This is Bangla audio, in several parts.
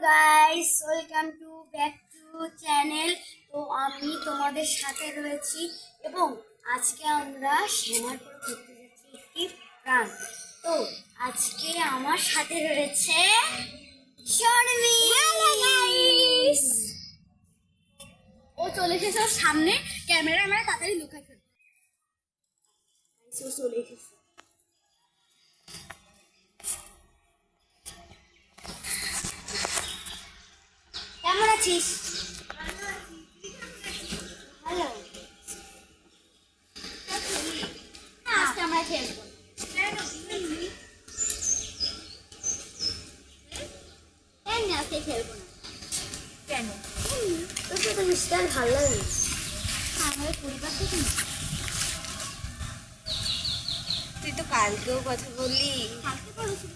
Guys, welcome to back to channel. তো আমি তোমাদের সাথে রয়েছি এবং আজকে আমরা শ্যামারপুর ঘুরতে যাচ্ছি একটি প্রাণ। তো আজকে আমার সাথে রয়েছে শর্মি। হ্যালো গাইস, ও চলে এসেছে ওর সামনে ক্যামেরা, আমরা তাড়াতাড়ি লুকাই ফেলবো। ও চলে এসেছে। কেমন আছিস? হ্যালো, আজকে আমরা খেলবো। এমনি আজকে খেলবো না। কেন? তোর সাথে মিশতে আর ভালো লাগে না। আমাদের পরিবার থেকে না। তুই তো কালকেও কথা বললি, কালকে ভালো ছিল,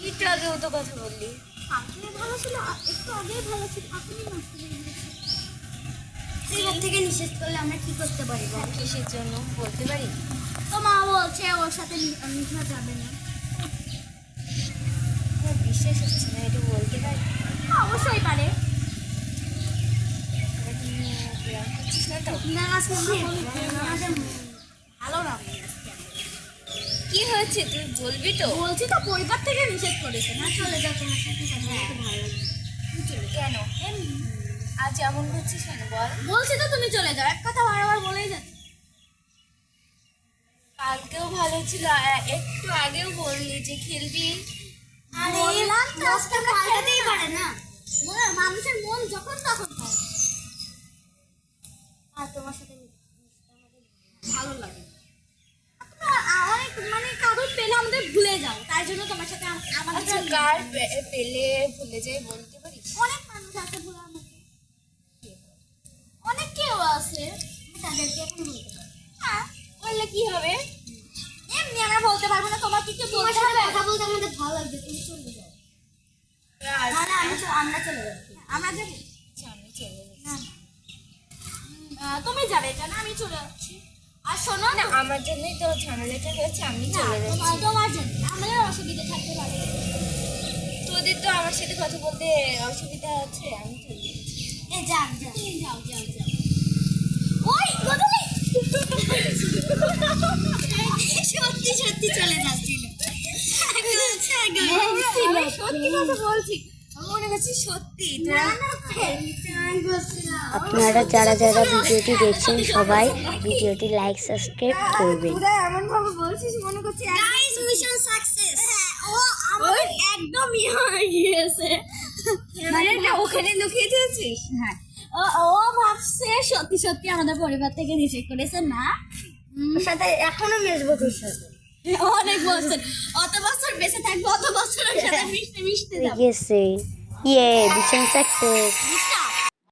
একটু আগেও তো কথা বললি। কালকে ভালো ছিল, একটু আগেই ভালো ছিল, এখনই নষ্ট হয়ে গেছে। এবার থেকে নিষেধ করলে আমরা কি করতে পারি বল? কিসের জন্য বলতে পারি? তো মা বলছে ওর সাথে মিশা যাবে না। আমার বিশ্বাস হচ্ছে না, এটা বলতে পারি? অবশ্যই পারে। তোরা কি প্রেম করছিস না তো? না, আজকে আমাদের ভালো না। কি হয়েছে তুই বলবি তো? বলছি তো পরিবার থেকে নিষেধ করেছে না, চলে যাও, তোমার সাথে কথা বলতে ভালো লাগে। তুমি চলে যাও। কেন আজ এমন করছিস কেন বল? বলছি তো তুমি চলে যাও, এক কথা বারবার বলেই যাচ্ছ। কালকেও ভালো ছিল, একটু আগেও বললি যে খেলবি। বললাম তো আজকে পাল্টাতেই পারে না, মানুষের মন যখন তখন হয়। আর তোমার সাথে মিশতে আমাদের ভালো লাগে। অনেক মানে কারোর পেলে আমাদের ভুলে যাও, তাই জন্য তোমার সাথে আমাদের আচ্ছা, কার পেলে ভুলে যাই বলতে পারিস? অনেক মানুষ আছে ভুলার মতো, অনেক কেউ আছে, আমি তাদেরকে এখন বলতে পারি। হ্যাঁ, বললে কি হবে? এমনি আমরা বলতে পারবো না, তোমার কিছু বলতে হবে। কথা বলতে আমাদের ভালো লাগবে, তুমি চলে যাও। না না, আমরা চলে যাচ্ছি, আমরা যাবো। আচ্ছা, আমি চলে যাচ্ছি। তুমি যাবে কেন? আমি চলে যাচ্ছি। আর শোনো না, না, আমার জন্যই তো ঝামেলাটা হয়েছে, আমি না, চলে যাচ্ছি। তোমার জন্য আমাদের অসুবিধা থাকতে পারে। তোদের তো আমার সাথে কথা বলতে অসুবিধা আছে, আমি চলে যাচ্ছি। যাও যাও, তুমি যাও যাও যাও। ওই গদলি সত্যি সত্যি চলে যাচ্ছিল। সত্যি কথা বলছি, আমার মনে হচ্ছে সত্যি। আপনারা যারা যারা ভিডিওটি দেখছেন সবাই ভিডিওটি লাইক সাবস্ক্রাইব করবেন। তোরা এমন ভাবে বলছিস মনে করছি গাইস, মিশন সাকসেস। ও আমার একদম হয়ে গিয়েছে, মানে না ওখানে লুকিয়ে দিয়েছিস। হ্যাঁ, ও ভাবছে সত্যি সত্যি আমাদের পরিবার থেকে নিষেধ করেছে না। ওর সাথে এখনো মিশবো তোর সাথে। অনেক বছর, অত বছর বেঁচে থাকবো, অত বছর ওর সাথে মিশতে মিশতে যাবো। গেছে মিশন সাকসেস। মিশতে